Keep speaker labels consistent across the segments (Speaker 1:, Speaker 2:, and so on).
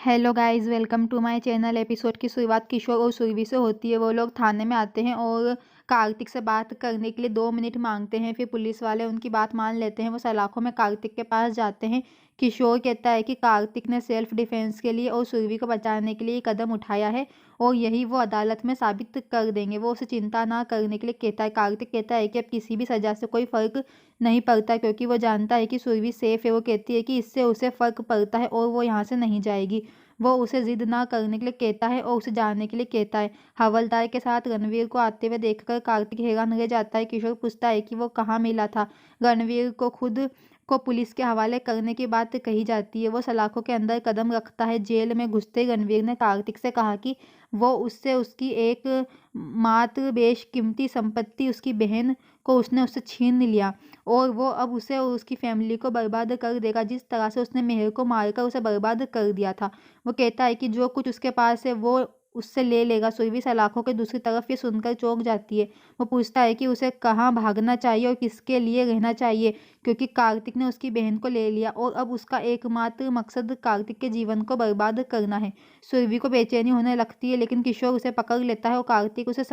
Speaker 1: Hello guys, welcome to my channel. Episode की शुरुआत किशोर और सुरभि से होती है। वो लोग थाने में आते हैं और कार्तिक से बात करने के लिए 2 मिनट मांगते हैं। फिर पुलिस वाले उनकी बात मान लेते हैं। वो सलाखों में कार्तिक के पास जाते हैं। किशोर कहता है कि कार्तिक ने सेल्फ डिफेंस के लिए और सुरभि को बचाने के लिए कदम उठाया है और यही वो अदालत में साबित कर देंगे। वो उसे चिंता ना करने के लिए कहता है। कार्तिक कहता है कि अब किसी भी सजा से कोई फर्क नहीं पड़ता क्योंकि वो जानता है कि सुरभि सेफ है। वो कहती है कि इससे उसे फर्क पड़ता है और वो यहाँ से नहीं जाएगी। वो उसे जिद ना करने के लिए कहता है और उसे जाने के लिए कहता है। हवलदार के साथ रणवीर को आते हुए देखकर कार्तिक हैरान रह जाता है। किशोर पूछता है कि वो कहाँ मिला था। रणवीर को खुद को पुलिस के हवाले करने की बात कही जाती है। वो सलाखों के अंदर कदम रखता है। जेल में घुसते रणवीर ने कार्तिक से कहा कि वो उससे उसकी एक मात्र बेशकीमती संपत्ति, उसकी बहन को उसने उससे छीन लिया और वो अब उसे और उसकी फैमिली को बर्बाद कर देगा जिस तरह से उसने मेहर को मारकर उसे बर्बाद कर दिया था। वो कहता है कि जो कुछ उसके पास है वो उससे ले लेगा। सुरभि सलाखों के दूसरी तरफ ये सुनकर चौंक जाती है। वो पूछता है कि उसे कहाँ भागना चाहिए और किसके लिए रहना चाहिए क्योंकि कार्तिक ने उसकी बहन को ले लिया और अब उसका एकमात्र मकसद कार्तिक के जीवन को बर्बाद करना है। सुरभि को बेचैनी होने लगती है लेकिन किशोर उसे पकड़ लेता है और कार्तिक उसे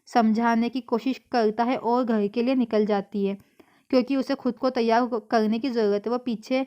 Speaker 1: समझाने की कोशिश करता है और घर के लिए निकल जाती है क्योंकि उसे खुद को तैयार करने की ज़रूरत है। वो पीछे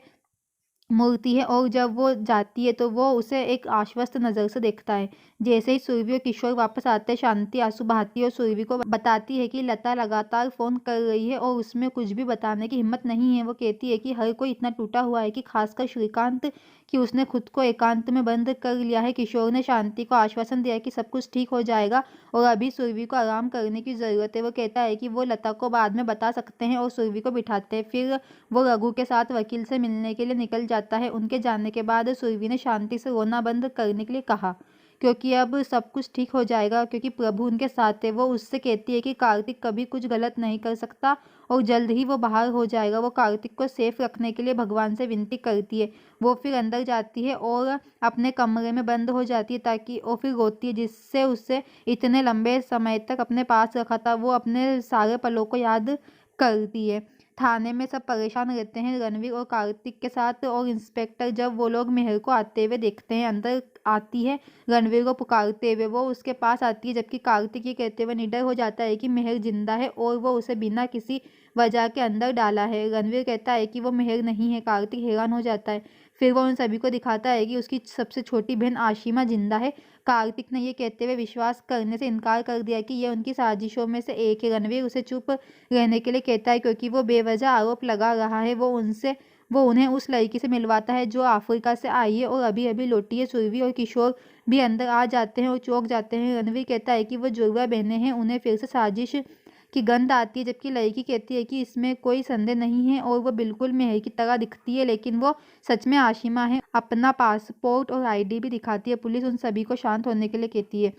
Speaker 1: मुड़ती है और जब वो जाती है तो वो उसे एक आश्वस्त नज़र से देखता है। जैसे ही सुरभि और किशोर वापस आते हैं, शांति आंसू बहाती है और सुरभि को बताती है कि लता लगातार फ़ोन कर रही है और उसमें कुछ भी बताने की हिम्मत नहीं है। वो कहती है कि हर कोई इतना टूटा हुआ है कि खासकर श्रीकांत, कि उसने खुद को एकांत में बंद कर लिया है। किशोर ने शांति को आश्वासन दिया कि सब कुछ ठीक हो जाएगा और अभी सुरभि को आराम करने की ज़रूरत है। वो कहता है कि वो लता को बाद में बता सकते हैं और सुरभि को बिठाते हैं। फिर वो रघु के साथ वकील से मिलने के लिए निकल जाता है। उनके जाने के बाद सुरभि ने शांति से रोना बंद करने के लिए कहा क्योंकि अब सब कुछ ठीक हो जाएगा क्योंकि प्रभु उनके साथ है। वो उससे कहती है कि कार्तिक कभी कुछ गलत नहीं कर सकता और जल्द ही वो बाहर हो जाएगा। वो कार्तिक को सेफ रखने के लिए भगवान से विनती करती है। वो फिर अंदर जाती है और अपने कमरे में बंद हो जाती है ताकि और फिर रोती है जिससे उसे इतने लंबे समय तक अपने पास रखा था। वो अपने सारे पलों को याद करती है। थाने में सब परेशान रहते हैं रणवीर और कार्तिक के साथ और इंस्पेक्टर जब वो लोग मेहर को आते हुए देखते हैं अंदर आती है रणवीर को पुकारते हुए। वो उसके पास आती है जबकि कार्तिक ये कहते हुए निडर हो जाता है कि मेहर जिंदा है और वो उसे बिना किसी वजह के अंदर डाला है। रणवीर कहता है कि वो मेहर नहीं है। कार्तिक हैरान हो जाता है। फिर वो उन सभी को दिखाता है कि उसकी सबसे छोटी बहन आशिमा जिंदा है। कार्तिक ने ये कहते हुए विश्वास करने से इनकार कर दिया कि यह उनकी साजिशों में से एक है। रणवीर उसे चुप रहने के लिए कहता है क्योंकि वो बेवजह आरोप लगा रहा है। वो उन्हें उस लड़की से मिलवाता है जो अफ्रीका से आई है और अभी अभी लौटी है। सुरभि और किशोर भी अंदर आ जाते हैं और चौंक जाते हैं। रणवीर कहता है कि वो जुड़वा बहनें हैं, उन्हें फिर से साजिश की गंध आती है जबकि लड़की कहती है कि इसमें कोई संदेह नहीं है और वो बिल्कुल मेहर की तरह दिखती है लेकिन वो सच में आशिमा है। अपना पासपोर्ट और आईडी भी दिखाती है। पुलिस उन सभी को शांत होने के लिए कहती है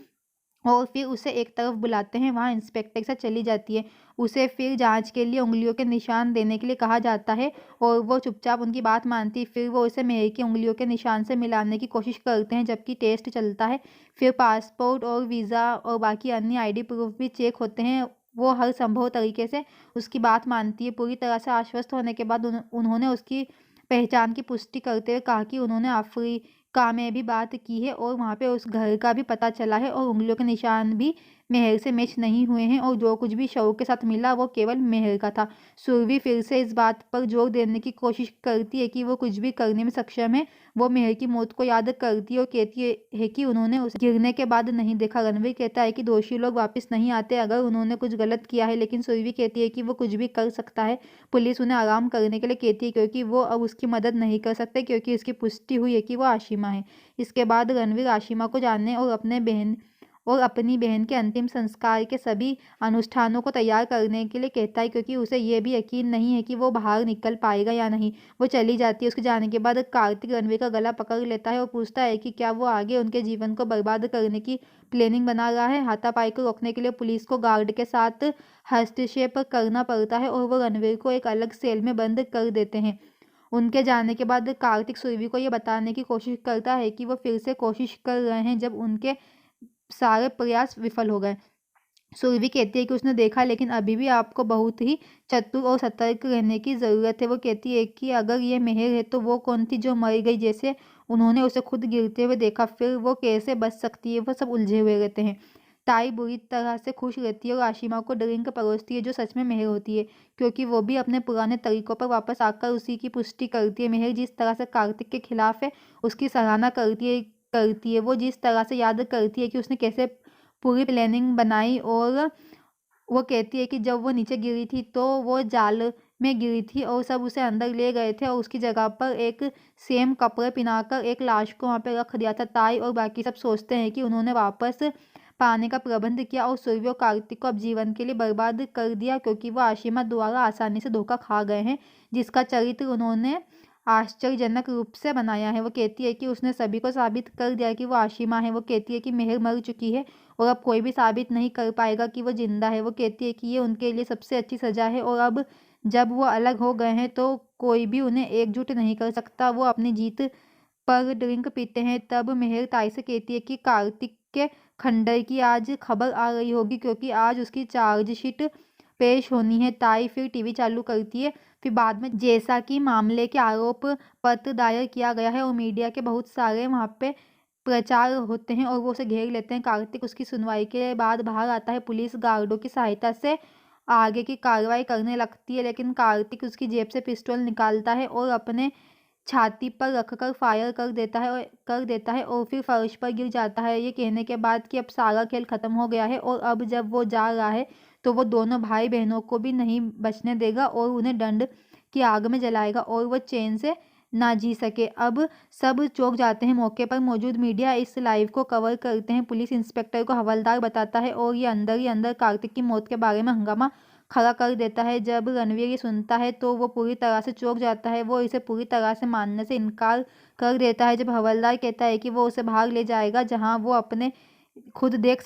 Speaker 1: और फिर उसे एक तरफ बुलाते हैं। वहाँ इंस्पेक्टर के साथ चली जाती है। उसे फिर जांच के लिए उंगलियों के निशान देने के लिए कहा जाता है और वो चुपचाप उनकी बात मानती है। फिर वो उसे मेहर की उंगलियों के निशान से मिलाने की कोशिश करते हैं जबकि टेस्ट चलता है। फिर पासपोर्ट और वीज़ा और बाकी अन्य आईडी प्रूफ भी चेक होते हैं। वो हर संभव तरीके से उसकी बात मानती है। पूरी तरह से आश्वस्त होने के बाद उन्होंने उसकी पहचान की पुष्टि करते हुए कहा कि उन्होंने अफ्रीका में भी बात की है और वहाँ पे उस घर का भी पता चला है और उंगलियों के निशान भी मेहर से मैच नहीं हुए हैं और जो कुछ भी शव के साथ मिला वो केवल मेहर का था। सुरभि फिर से इस बात पर जोर देने की कोशिश करती है कि वो कुछ भी करने में सक्षम है। वो मेहर की मौत को याद करती है और कहती है कि उन्होंने उसे गिरने के बाद नहीं देखा। रणवीर कहता है कि दोषी लोग वापस नहीं आते अगर उन्होंने कुछ गलत किया है लेकिन सुरभि कहती है कि वो कुछ भी कर सकता है। पुलिस उन्हें आराम करने के लिए कहती है क्योंकि वो अब उसकी मदद नहीं कर सकते क्योंकि इसकी पुष्टि हुई है कि वो आशिमा है। इसके बाद रणवीर आशिमा को जानने और अपनी बहन के अंतिम संस्कार के सभी अनुष्ठानों को तैयार करने के लिए कहता है क्योंकि उसे ये भी यकीन नहीं है कि वो बाहर निकल पाएगा या नहीं। वो चली जाती है। उसके जाने के बाद कार्तिक रणवीर का गला पकड़ लेता है और पूछता है कि क्या वो आगे उनके जीवन को बर्बाद करने की प्लानिंग बना रहा है। हाथापाई को रोकने के लिए पुलिस को गार्ड के साथ हस्तक्षेप करना पड़ता है और वो रणवीर को एक अलग सेल में बंद कर देते हैं। उनके जाने के बाद कार्तिक सुरभि को ये बताने की कोशिश करता है कि वो फिर से कोशिश कर रहे हैं जब उनके सारे प्रयास विफल हो गए। सुरभि कहती है कि उसने देखा लेकिन अभी भी आपको बहुत ही चतुर और सतर्क रहने की ज़रूरत है। वो कहती है कि अगर ये मेहर है तो वो कौन थी जो मर गई। जैसे उन्होंने उसे खुद गिरते हुए देखा, फिर वो कैसे बच सकती है, वो सब उलझे हुए रहते हैं। ताई बुरी तरह से खुश रहती है और आशिमा को ड्रिंक परोसती है, जो सच में मेहर होती है, क्योंकि वो भी अपने पुराने तरीकों पर वापस आकर उसी की पुष्टि करती है। मेहर जिस तरह से कार्तिक के खिलाफ है, उसकी सराहना करती है। वो जिस तरह से याद करती है कि उसने कैसे पूरी प्लानिंग बनाई, और वो कहती है कि जब वो नीचे गिरी थी तो वो जाल में गिरी थी और सब उसे अंदर ले गए थे और उसकी जगह पर एक सेम कपड़े पहनाकर एक लाश को वहाँ पे रख दिया था। ताई और बाकी सब सोचते हैं कि उन्होंने वापस पाने का प्रबंध किया और सूर्य और कार्तिक को अब जीवन के लिए बर्बाद कर दिया, क्योंकि वो आशिमा द्वारा आसानी से धोखा खा गए हैं, जिसका चरित्र उन्होंने आश्चर्यजनक रूप से बनाया है। वो कहती है कि उसने सभी को साबित कर दिया कि वो आशिमा है। वो कहती है कि मेहर मर चुकी है और अब कोई भी साबित नहीं कर पाएगा कि वो जिंदा है। वो कहती है कि ये उनके लिए सबसे अच्छी सजा है और अब जब वो अलग हो गए हैं तो कोई भी उन्हें एकजुट नहीं कर सकता। वो अपनी जीत पर ड्रिंक पीते हैं। तब मेहर ताई से कहती है कि कार्तिक के खंडर की आज खबर आ रही होगी, क्योंकि आज उसकी चार्जशीट पेश होनी है। ताई फिर टीवी चालू करती है। फिर बाद में जैसा कि मामले के आरोप पत्र दायर किया गया है और मीडिया के बहुत सारे वहाँ पे प्रचार होते हैं और वो उसे घेर लेते हैं। कार्तिक उसकी सुनवाई के बाद बाहर आता है। पुलिस गार्डों की सहायता से आगे की कार्रवाई करने लगती है, लेकिन कार्तिक उसकी जेब से पिस्टल निकालता है और अपने छाती पर रखकर फायर कर देता है और फिर फर्श पर गिर जाता है, ये कहने के बाद कि अब सारा खेल खत्म हो गया है और अब जब वो जा रहा है तो वो दोनों भाई बहनों को भी नहीं बचने देगा और उन्हें दंड की आग में जलाएगा और वो चैन से ना जी सके। अब सब चौंक जाते हैं। मौके पर मौजूद मीडिया इस लाइव को कवर करते हैं। पुलिस इंस्पेक्टर को हवलदार बताता है और ये अंदर ही अंदर कार्तिक की मौत के बारे में हंगामा खड़ा कर देता है। जब रणवीर ये सुनता है तो वो पूरी तरह से चौंक जाता है। वो इसे पूरी तरह से मानने से इनकार कर देता है। जब हवलदार कहता है कि वो उसे बाहर ले जाएगा जहां वो अपने खुद देख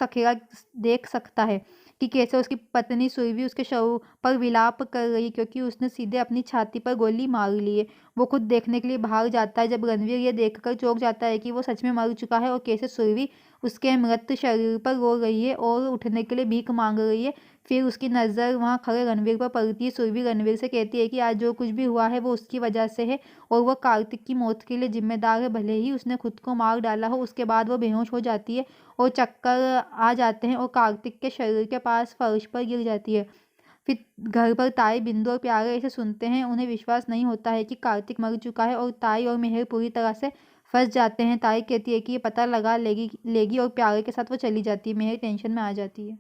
Speaker 1: सकता है कि कैसे उसकी पत्नी सुरभि उसके शव पर विलाप कर रही, क्योंकि उसने सीधे अपनी छाती पर गोली मार ली है। वो खुद देखने के लिए बाहर जाता है। जब रणवीर ये देखकर चौंक जाता है कि वो सच में मर चुका है और कैसे सुरभि उसके मृत शरीर पर रो रही है और उठने के लिए भीख मांग रही है, फिर उसकी नज़र वहाँ खड़े रणवीर पर पड़ती है। सुरभि रणवीर से कहती है कि आज जो कुछ भी हुआ है वो उसकी वजह से है और वो कार्तिक की मौत के लिए जिम्मेदार है, भले ही उसने खुद को मार डाला हो। उसके बाद वो बेहोश हो जाती है और चक्कर आ जाते हैं और कार्तिक के शरीर के पास फर्श पर गिर जाती है। फिर घर पर ताई, बिंदु और प्यारे इसे सुनते हैं। उन्हें विश्वास नहीं होता है कि कार्तिक मर चुका है और ताई और मेहर पूरी तरह से फंस जाते हैं। ताई कहती है कि ये पता लगा लेगी और प्यारे के साथ वो चली जाती है। मेहर टेंशन में आ जाती है।